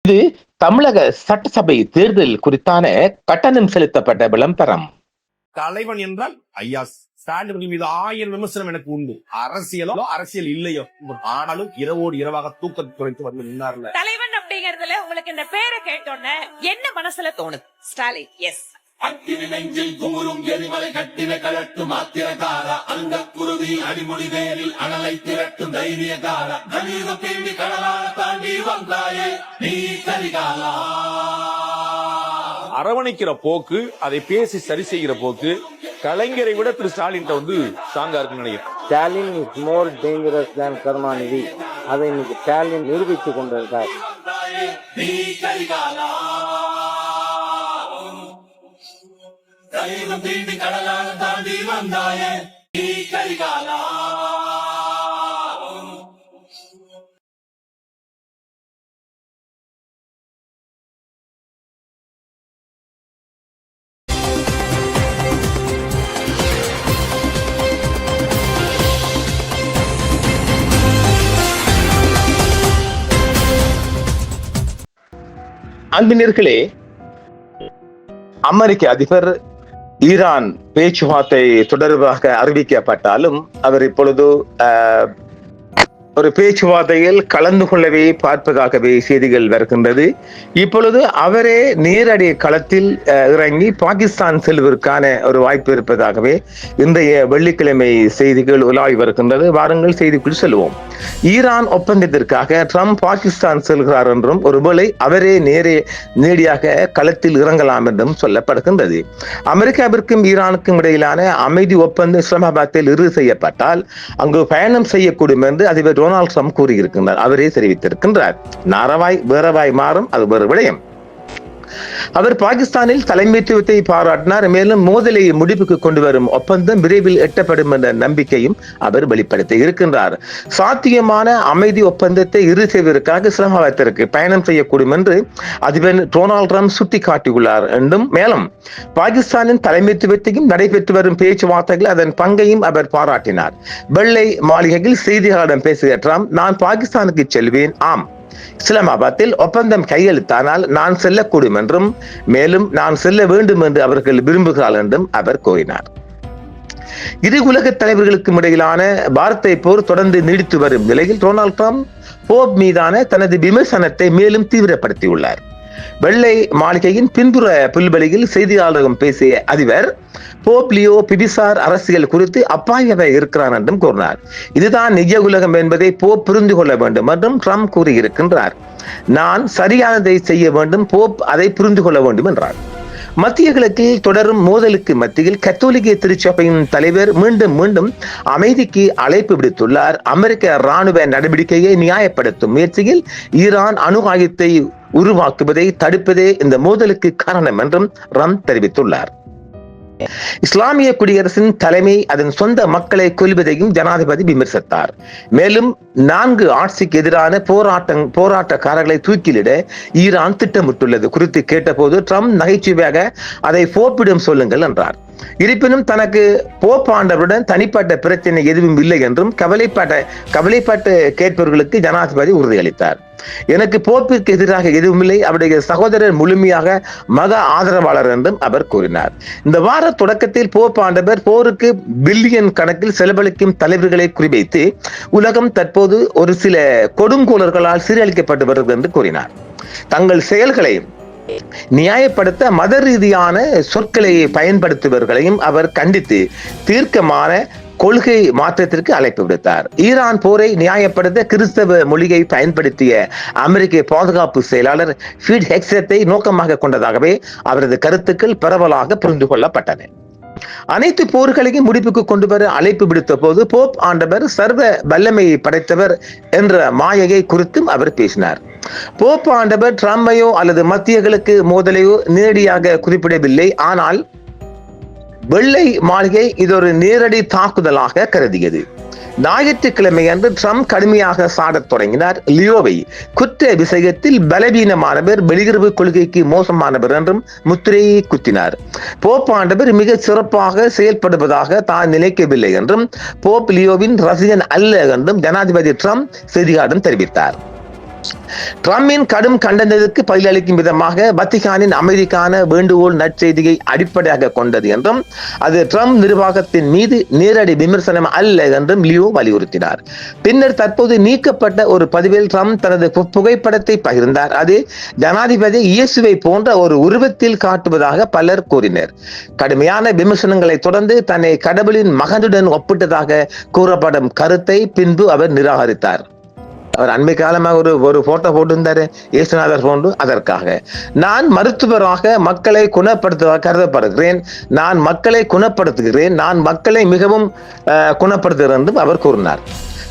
இது தமிழக சட்டசபை தேர்தல் குறித்தான கட்டணம் செலுத்தப்பட்ட விளம்பரம். தலைவன் என்றால் ஐயா ஸ்டாலின் மீது 1000 விமர்சனம் எனக்கு உண்டு. அரசியல் இல்லையோ, ஆனாலும் இரவோடு இரவாக தூக்கத்தை குறைத்து வந்து நின்னார்ல. தலைவன் அப்படிங்கறதுல உங்களுக்கு இந்த பேரை கேட்டோன்னே என்ன மனசுல தோணுது? ஸ்டாலின். எஸ். அக்கினி நெஞ்சில் குமுறும் எரிமலை கட்டின கலட்டும் ஆத்திரகாரா, அந்த குருதி அடிமொழி வேரில் அனலை திரட்டும் தைரியகாரா, கலியுகம் தேடி கடலால தாண்டி வந்தாயே நீ கரிகாலா. அரவணைக்கிற போக்கு, அதை பேசி சரி செய்கிற போக்கு கலைஞரை விட திரு ஸ்டாலின் வந்து ஸ்ட்ராங்கா இருக்குன்னு நினைக்கிறேன். ஸ்டாலின் இஸ் மோர் டேஞ்சரஸ் தேன் கருணாநிதி. அதை இன்னைக்கு ஸ்டாலின் நிரூபித்துக் கொண்டிருக்கார். நீ கரிகாலா, கலியுகம் தேடி கடலால தாண்டி வந்தாயே நீ கரிகாலா. அன்பினர்களே, அமெரிக்க அதிபர் ஈரான் பேச்சுவார்த்தை தொடர்பாக அறிவிக்கப்பட்டாலும் அவர் இப்பொழுது ஒரு பேச்சுவார்த்தையில் கலந்து கொள்ளவே பார்ப்பதாகவே செய்திகள் வருகின்றது. இப்பொழுது அவரே நேரடி களத்தில் இறங்கி பாகிஸ்தான் செல்வதற்கான ஒரு வாய்ப்பு இருப்பதாகவே இன்றைய வெள்ளிக்கிழமை செய்திகள் உலாவி வருகின்றது. வாருங்கள் செய்திக்குள் செல்வோம். ஈரான் ஒப்பந்தத்திற்காக ட்ரம்ப் பாகிஸ்தான் செல்கிறார் என்றும், ஒருவேளை அவரே நேரடியாக களத்தில் இறங்கலாம் என்றும் சொல்லப்படுகின்றது. அமெரிக்காவிற்கும் ஈரானுக்கும் இடையிலான அமைதி ஒப்பந்தம் இஸ்லாமாபாத்தில் இறுதி செய்யப்பட்டால் அங்கு பயணம் செய்யக்கூடும் என்று அதிபர் டொனால்ட் ட்ரம்ப் கூறியிருக்கின்றார். அவரே தெரிவித்திருக்கின்றார். நாரவாய் வேறவாய் மாறும், அது வேறு விடயம். அவர் பாகிஸ்தானில் தலைமைத்துவத்தை பாராட்டினார். மேலும் மோதலை முடிவுக்கு கொண்டு வரும் ஒப்பந்தம் விரைவில் எட்டப்படும் என்ற நம்பிக்கையும் அவர் வெளிப்படுத்தி இருக்கின்றார். சாத்தியமான அமைதி ஒப்பந்தத்தை இறுதி செய்வதற்காக இஸ்லாமாபாத்திற்கு பயணம் செய்யக்கூடும் என்று அதிபர் டொனால்ட் ட்ரம்ப் சுட்டிக்காட்டியுள்ளார் என்றும், மேலும் பாகிஸ்தானின் தலைமைத்துவத்தையும் நடைபெற்று வரும் பேச்சுவார்த்தைகள் அதன் பங்கையும் அவர் பாராட்டினார். வெள்ளை மாளிகையில் செய்தியாளரிடம் பேசிய ட்ரம்ப், நான் பாகிஸ்தானுக்கு செல்வேன், ஆம், இஸ்லாமாபாத்தில் ஒப்பந்தம் கையெழுத்தானால் நான் செல்லக்கூடும் என்றும், மேலும் நான் செல்ல வேண்டும் என்று அவர்கள் விரும்புகிறார்கள் என்றும் அவர் கூறினார். இரு உலக தலைவர்களுக்கும் இடையிலான வார்த்தை போர் தொடர்ந்து நீடித்து வரும் நிலையில் டொனால்ட் ட்ரம்ப் போப் மீதான தனது விமர்சனத்தை மேலும் தீவிரப்படுத்தியுள்ளார். வெள்ளை மாளிகையின் பின்புற புல்வெளியில் செய்தியாளர்களிடம் பேசிய அதிபர், போப் லியோ பிபிசார் அரசியல் குறித்து அப்பாயவே இருக்கிறார் என்றும் கூறினார். இதுதான் நிஜ உலகம் என்பதை போப் புரிந்து கொள்ள வேண்டும் என்றும் ட்ரம்ப் கூறியிருக்கின்றார். நான் சரியானதை செய்ய வேண்டும், போப் அதை புரிந்து கொள்ள வேண்டும் என்றார். மத்திய கிழக்கில் தொடரும் மோதலுக்கு மத்தியில் கத்தோலிக்க திருச்சபையின் தலைவர் மீண்டும் அமைதிக்கு அழைப்பு விடுத்துள்ளார். அமெரிக்க ராணுவ நடவடிக்கையை நியாயப்படுத்தும் முயற்சியில் ஈரான் அணு ஆயுதத்தை உருவாக்குவதை தடுப்பதே இந்த மோதலுக்கு காரணம் என்றும் ட்ரம்ப் தெரிவித்துள்ளார். இஸ்லாமிய குடியரசின் தலைமை அதன் சொந்த மக்களை கொல்வதையும் ஜனாதிபதி விமர்சித்தார். மேலும் 4 ஆட்சிக்கு எதிரான போராட்டக்காரர்களை தூக்கிலிட ஈரான் திட்டமிட்டுள்ளது குறித்து கேட்டபோது ட்ரம்ப் நகைச்சுவையாக அதை போப்பிடம் சொல்லுங்கள் என்றார். இருப்பினும் தனக்கு போப் ஆண்டவருடன் தனிப்பட்ட பிரச்சனை எதுவும் இல்லை என்றும் கவலைப்பட்டு கேட்பவர்களுக்கு ஜனாதிபதி உறுதியளித்தார். எனக்கு போப்பிற்கு எதிராக எதுவும் இல்லை, அவருடைய சகோதரர் முழுமையாக மத ஆதரவாளர் என்றும் அவர் கூறினார். இந்த வார தொடக்கத்தில் போப் ஆண்டவர் போருக்கு பில்லியன் கணக்கில் செலவழிக்கும் தலைவர்களை குறிவைத்து உலகம் தற்போது ஒரு சில கொடுங்கோலர்களால் சீரழிக்கப்பட்டு வருகிறது என்று கூறினார். தங்கள் செயல்களை நியாயப்படுத்த மத ரீதியான சொற்களை பயன்படுத்துபவர்களையும் அவர் கண்டித்து தீர்க்கமான கொள்கை மாற்றத்திற்கு அழைப்பு விடுத்தார். ஈரான் போரை நியாயப்படுத்த கிறிஸ்தவ மொழியை பயன்படுத்திய அமெரிக்க பாதுகாப்பு செயலாளர் பீட் ஹெக்ஸத்தை நோக்கமாக கொண்டதாகவே அவரது கருத்துக்கள் பரவலாக புரிந்து கொள்ளப்பட்டன. அனைத்து போர்களையும் முடிவுக்கு கொண்டு வர அழைப்பு விடுத்த போது போப் ஆண்டவர் சர்வ வல்லமையை படைத்தவர் என்ற மாயையை குறித்தும் அவர் பேசினார். போப் ஆண்டவர் ட்ரம்பையோ அல்லது மத்திய கிழக்கு மோதலையோ நேரடியாக குறிப்பிடவில்லை. ஆனால் வெள்ளை மாளிகை இது ஒரு நேரடி தாக்குதலாக கருதியது. ஞாயிற்றுக்கிழமை அன்று ட்ரம்ப் கடுமையாக சாடத் தொடங்கினார். லியோவை குற்ற விஷயத்தில் பலவீனமானவர், வெளியுறவு கொள்கைக்கு மோசமானவர் என்றும் முத்திரையை குத்தினார். போப் ஆண்டவர் மிக சிறப்பாக செயல்படுவதாக தான் நினைக்கவில்லை என்றும், போப் லியோவின் ரசிகன் அல்ல என்றும் ஜனாதிபதி ட்ரம்ப் செய்தியாளரிடம் தெரிவித்தார். ட்ரம்பின் கடும் கண்டனத்துக்கு பதிலளிக்கும் விதமாக வத்திகானின் அமைதிக்கான வேண்டுகோள் நற்செய்தியை அடிப்படையாக கொண்டது என்றும் அது ட்ரம்ப் நிர்வாகத்தின் மீது நேரடி விமர்சனம் அல்ல என்றும் லியோ வலியுறுத்தினார். பின்னர் தற்போது நீக்கப்பட்ட ஒரு பதிவில் ட்ரம்ப் தனது புகைப்படத்தை பகிர்ந்தார். அது ஜனாதிபதி இயேசுவை போன்ற ஒரு உருவத்தில் காட்டுவதாக பலர் கூறினர். கடுமையான விமர்சனங்களை தொடர்ந்து தன்னை கடவுளின் மகனுடன் ஒப்பிட்டதாக கூறப்படும் கருத்தை பின்பு அவர் நிராகரித்தார். அவர் அண்மை காலமாக ஒரு போட்டோ போட்டிருந்தாரு இயேசுநாதர் போன்று. அதற்காக நான் மருத்துவராக மக்களை குணப்படுத்துவதாக கருதப்படுகிறேன், நான் மக்களை குணப்படுத்துகிறேன், நான் மக்களை மிகவும் குணப்படுத்துகிறேன் என்றும் அவர் கூறினார்.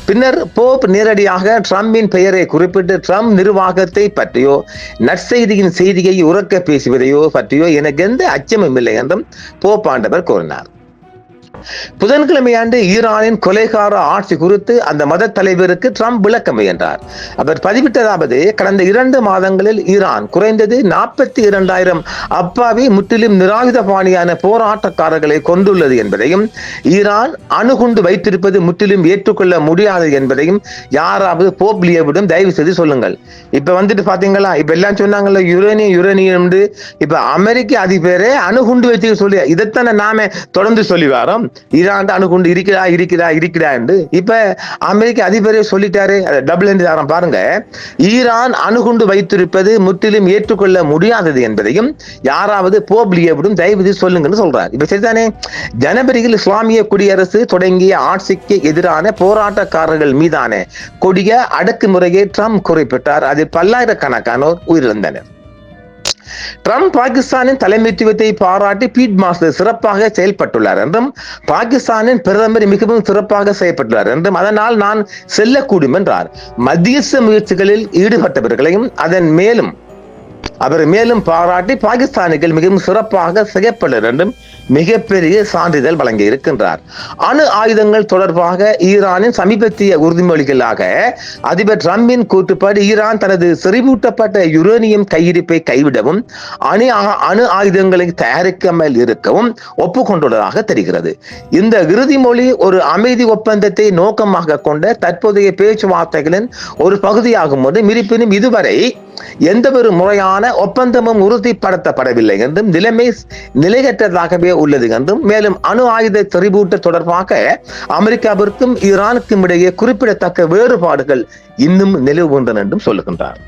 பின்னர் போப் நேரடியாக ட்ரம்பின் பெயரை குறிப்பிட்டு ட்ரம்ப் நிர்வாகத்தை பற்றியோ நற்செய்தியின் செய்தியை உறக்க பேசுவதையோ பற்றியோ எனக்கு எந்த அச்சமும் இல்லை என்றும் போப் ஆண்டவர் கூறினார். புதன்கிழமையாண்டு ஈரானின் கொலைகார ஆட்சி குறித்து அந்த மத தலைவருக்கு ட்ரம்ப் விளக்கம் முயன்றார். அவர் பதிவிட்டதாவது, கடந்த 2 மாதங்களில் ஈரான் குறைந்தது 42,000 அப்பாவி முற்றிலும் நிராயுத பாணியான போராட்டக்காரர்களை கொண்டுள்ளது என்பதையும் ஈரான் அணுகுண்டு வைத்திருப்பது முற்றிலும் ஏற்றுக்கொள்ள முடியாது என்பதையும் யாராவது போப் லியோவிடம் தயவு செய்து சொல்லுங்கள். இப்ப வந்துட்டு பாத்தீங்களா, இப்ப எல்லாம் சொன்னாங்கல்ல யுரேனியம் இப்ப அமெரிக்க அதிபரே அணுகுண்டு வச்சு சொல்லி இதைத்தானே நாம தொடர்ந்து சொல்லி வரோம். ஈரான் அணுகுண்டு இருக்கிறா என்று இப்ப அமெரிக்க அதிபரே சொல்லிட்டாரு. டபுள் என்ட் தாரம் பாருங்க. ஈரான் அணுகுண்டு வைத்திருப்பது முற்றிலும் ஏற்றுக்கொள்ள முடியாதது என்பதையும் யாராவது போப் லியோவிடம் தயவு சொல்லுங்கன்னு சொல்றாரு. இப்ப சரிதானே. ஜனவரியில் இஸ்லாமிய குடியரசு தொடங்கிய ஆட்சிக்கு எதிரான போராட்டக்காரர்கள் மீதான கொடிய அடக்குமுறையை ட்ரம்ப் குறிப்பிட்டார். அதில் பல்லாயிரக்கணக்கானோர் உயிரிழந்தனர். ட்ரம்ப் பாகிஸ்தானின் தலைமைத்துவத்தை பாராட்டி பீட் மாஸ்டர் சிறப்பாக செயல்பட்டுள்ளார் என்றும் பாகிஸ்தானின் பிரதமர் மிகவும் சிறப்பாக செயல்பட்டுள்ளார் என்றும் அதனால் நான் செல்லக்கூடும் என்றார். மத்தியஸ்த முயற்சிகளில் ஈடுபட்டவர்களையும் அவர் மேலும் பாராட்டி பாகிஸ்தானிகள் மிகவும் சிறப்பாக செயற்படுவர் என்றும் மிகப்பெரிய சான்றிதழ் வழங்கி இருக்கின்றார். அணு ஆயுதங்கள் தொடர்பாக ஈரானின் சமீபத்திய உறுதிமொழிகளாக அதிபர் ட்ரம்பின் கூற்றுப்படி ஈரான் தனது செறிவூட்டப்பட்ட யுரேனியம் கையிருப்பை கைவிடவும் அணு ஆயுதங்களை தயாரிக்காமல் இருக்கவும் ஒப்புக்கொண்டுள்ளதாக தெரிகிறது. இந்த இறுதிமொழி ஒரு அமைதி ஒப்பந்தத்தை நோக்கமாக கொண்ட தற்போதைய பேச்சுவார்த்தைகளின் ஒரு பகுதியாகும் போது இருப்பினும் இதுவரை எந்த ஒரு முறையான ஒப்பந்தமும் உறுதிப்படுத்தப்படவில்லை என்றும் நிலைமை நிலையற்றதாகவே உள்ளது என்றும் மேலும் அணு ஆயுத செறிவூட்ட தொடர்பாக அமெரிக்காவிற்கும் ஈரானுக்கும் இடையே குறிப்பிடத்தக்க வேறுபாடுகள் இன்னும் நிலவுகின்றன என்றும் சொல்லுகின்றார்.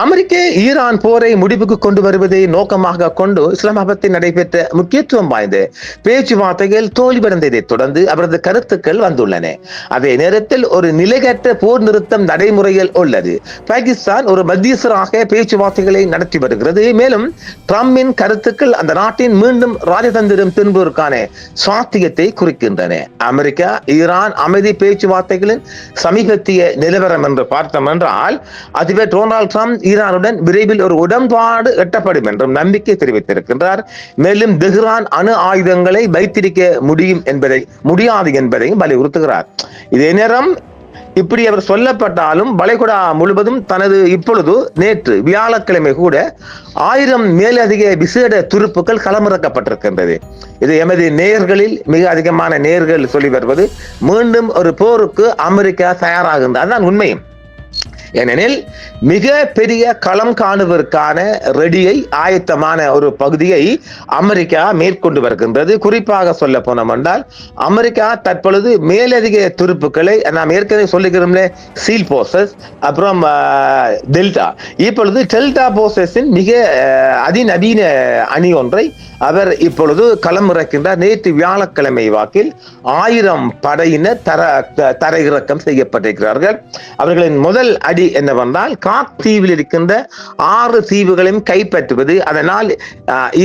அமெரிக்க ஈரான் போரை முடிவுக்கு கொண்டு வருவதை நோக்கமாக கொண்டு இஸ்லாமாபாத்தில் நடைபெற்ற முக்கியத்துவம் வாய்ந்த பேச்சுவார்த்தைகள் தோல்வியடைந்ததை தொடர்ந்து அவரது கருத்துக்கள் வந்துள்ளன. அதே நேரத்தில் ஒரு நிலையற்ற போர் நிறுத்தம் நடைமுறையில் உள்ளது. பாகிஸ்தான் ஒரு மத்தியஸ்தராக பேச்சுவார்த்தைகளை நடத்தி வருகிறது. மேலும் ட்ரம்பின் கருத்துக்கள் அந்த நாட்டின் மீண்டும் ராஜதந்திரம் திரும்புவதற்கான சாத்தியத்தை குறிக்கின்றன. அமெரிக்கா ஈரான் அமைதி பேச்சுவார்த்தைகளின் சமீபத்திய நிலவரம் என்று பார்த்தோம் என்றால் அதிபர் டொனால்ட் ட்ரம்ப் ஈரானுடன் விரைவில் ஒரு உடன்பாடு எட்டப்படும் என்றும் நம்பிக்கை தெரிவித்திருக்கின்றார். மேலும் தெஹ்ரான் அணு ஆயுதங்களை வைத்திருக்க முடியாது என்பதையும் வலியுறுத்துகிறார். இதே நேரம் இப்படி அவர் சொல்லப்பட்டாலும் வளைகுடா முழுவதும் நேற்று வியாழக்கிழமை கூட 1000 மேலதிக விசேட துருப்புகள் களமிறக்கப்பட்டிருக்கின்றது. இது எமது நேயர்களில் மிக அதிகமான நேயர்கள் சொல்லி வருவது மீண்டும் ஒரு போருக்கு அமெரிக்கா தயாராகின்றது. அதுதான் உண்மையும். ஏனெனில் மிக பெரிய களம் காணுவதற்கான ரெடியை ஆயத்தமான ஒரு பகுதியை அமெரிக்கா மேற்கொண்டு வருகின்றது. குறிப்பாக சொல்ல போனோம் என்றால் அமெரிக்கா தற்பொழுது மேலதிக துருப்புக்களை நாம் ஏற்கனவே சொல்லுகிறோம்ல சீல் போர்சஸ் அப்புறம் டெல்டா. இப்பொழுது டெல்டா போர்சஸின் மிக அதிநவீன அணி ஒன்றை அவர் இப்பொழுது களமிறக்கின்றார். நேற்று வியாழக்கிழமை வாக்கில் 1000 படையினர் தரையிறக்கம் செய்யப்பட்டிருக்கிறார்கள். அவர்களின் முதல் அடி என்னவென்றால் காக் தீவில் இருக்கின்ற 6 தீவுகளையும் கைப்பற்றுவது, அதனால்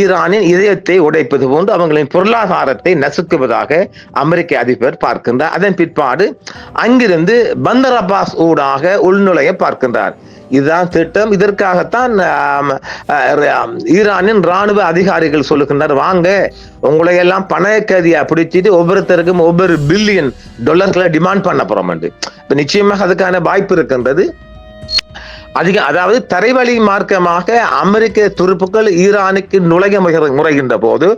ஈரானின் இதயத்தை உடைப்பது போன்று அவர்களின் பொருளாதாரத்தை நசுக்குவதாக அமெரிக்க அதிபர் பார்க்கின்றார். அதன் பிற்பாடு அங்கிருந்து பந்தர் அப்பாஸ் ஊடாக உள்நுழைய பார்க்கின்றார். இதுதான் திட்டம். இதற்காகத்தான் ஈரானின் ராணுவ அதிகாரிகள் சொல்லுகின்றனர், வாங்க உங்களை எல்லாம் பணக்கதியா பிடிச்சிட்டு ஒவ்வொருத்தருக்கும் ஒவ்வொரு $1 பில்லியன் டிமாண்ட் பண்ண போறோம் என்று. நிச்சயமாக அதுக்கான வாய்ப்பு இருக்கின்றது. அதாவது தரைவழி மார்க்கமாக அமெரிக்க துருப்புக்கள் ஈரானுக்கு நுழைய முறைகின்ற போது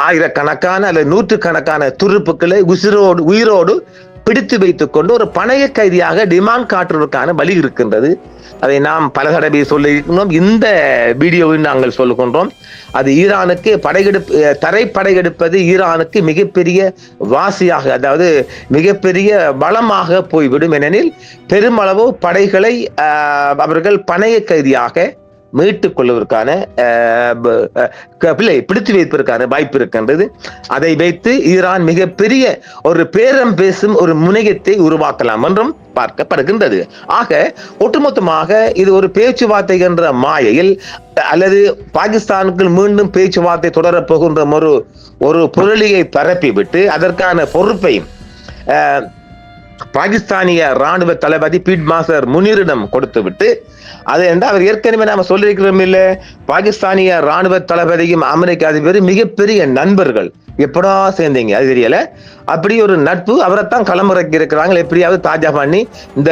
ஆயிரக்கணக்கான அல்லது நூற்றுக்கணக்கான துருப்புக்களை உயிரோடு பிடித்து வைத்துக் கொண்டு ஒரு பணைய கைதியாக டிமாண்ட் காட்டுவதற்கான வழி இருக்கின்றது. அதை நாம் பல தடவை சொல்லியிருக்கிறோம். இந்த வீடியோவில் நாங்கள் சொல்லுகின்றோம். அது ஈரானுக்கு தரைப்படையெடுப்பது ஈரானுக்கு மிகப்பெரிய வாசியாக, அதாவது மிகப்பெரிய பலமாக போய்விடும். ஏனெனில் பெருமளவு படைகளை அவர்கள் பணைய கைதியாக மீட்டுக் கொள்வதற்கான பிடித்து வைப்பதற்கான வாய்ப்பு இருக்கின்றது. அதை வைத்து ஈரான் மிகப்பெரிய ஒரு பேரம் பேசும் ஒரு முனையத்தை உருவாக்கலாம் என்றும் பார்க்கப்படுகின்றது. ஆக ஒட்டுமொத்தமாக இது ஒரு பேச்சுவார்த்தை என்ற மாயையில் அல்லது பாகிஸ்தானுக்கு மீண்டும் பேச்சுவார்த்தை தொடரப் போகின்ற ஒரு புரளியை பரப்பிவிட்டு அதற்கான பொறுப்பையும் பாகிஸ்தானிய ராணுவ தளபதி பீட் மாஸ்டர் முனீரிடம் கொடுத்துவிட்டு, அது என்றால் அவர் ஏற்கனவே நாம சொல்லியிருக்கிறோம் இல்ல, பாகிஸ்தானிய ராணுவ தளபதியும் அமெரிக்க அதிபரும் மிகப்பெரிய நண்பர்கள். எப்படா சேர்ந்தீங்க அது தெரியல. அப்படி ஒரு நட்பு அவரைத்தான் களமிறக்கி இருக்கிறாங்க. எப்படியாவது தாஜா பண்ணி இந்த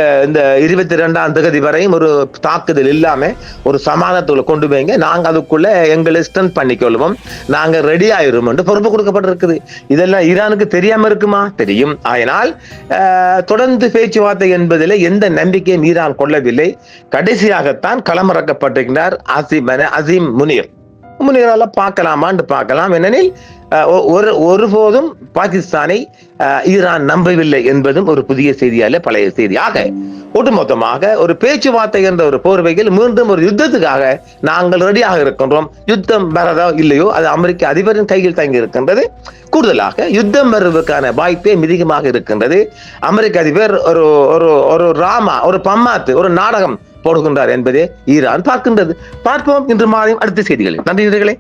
22ஆம் தேதி வரையும் ஒரு தாக்குதல் இல்லாம ஒரு சமாதானத்துக்குள்ள கொண்டு போய்ங்க, நாங்க அதுக்குள்ள எங்களை ஸ்ட்ரென்த் பண்ணிக்கொள்வோம், நாங்க ரெடி ஆயிரும் என்று பொறுப்பு கொடுக்கப்பட்டிருக்குது. இதெல்லாம் ஈரானுக்கு தெரியாம இருக்குமா? தெரியும். அதனால் தொடர்ந்து பேச்சுவார்த்தை என்பதில் எந்த நம்பிக்கையும் ஈரான் கொள்ளவில்லை. கடைசியாகத்தான் களமிறக்கப்பட்டிருக்கிறார் அசீம் முனீரால பார்க்கலாம். ஏனெனில் ஒருபோதும் பாகிஸ்தானை ஈரான் நம்பவில்லை என்பதும் ஒரு புதிய செய்தியால பழைய செய்தியாக ஒட்டுமொத்தமாக ஒரு பேச்சுவார்த்தை என்ற ஒரு போர்வையில் மீண்டும் ஒரு யுத்தத்துக்காக நாங்கள் ரெடியாக இருக்கின்றோம். யுத்தம் வரதோ இல்லையோ அது அமெரிக்க அதிபரின் கையில் தங்கி இருக்கின்றது. கூடுதலாக யுத்தம் வருவதற்கான வாய்ப்பே மிதிகமாக இருக்கின்றது. அமெரிக்க அதிபர் ஒரு பம்மாத்து ஒரு நாடகம் போடுகின்றார் என்பதே ஈரான் பார்க்கின்றது. பார்ப்போம் இன்று மாலையும் அடுத்த செய்திகளில். நன்றி.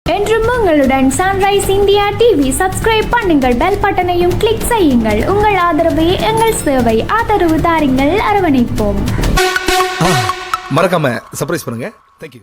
என்றும் உங்களுடன் சன்ரைஸ் இந்தியா டிவி சப்ஸ்கிரைப் பண்ணுங்கள், பெல் பட்டனையும் கிளிக் செய்யுங்கள். உங்கள் ஆதரவே எங்கள் சேவை. ஆதரவு தாருங்கள், அரவணைப்போம். மறக்காம சர்ப்ரைஸ் பண்ணுங்க. தேங்க்யூ.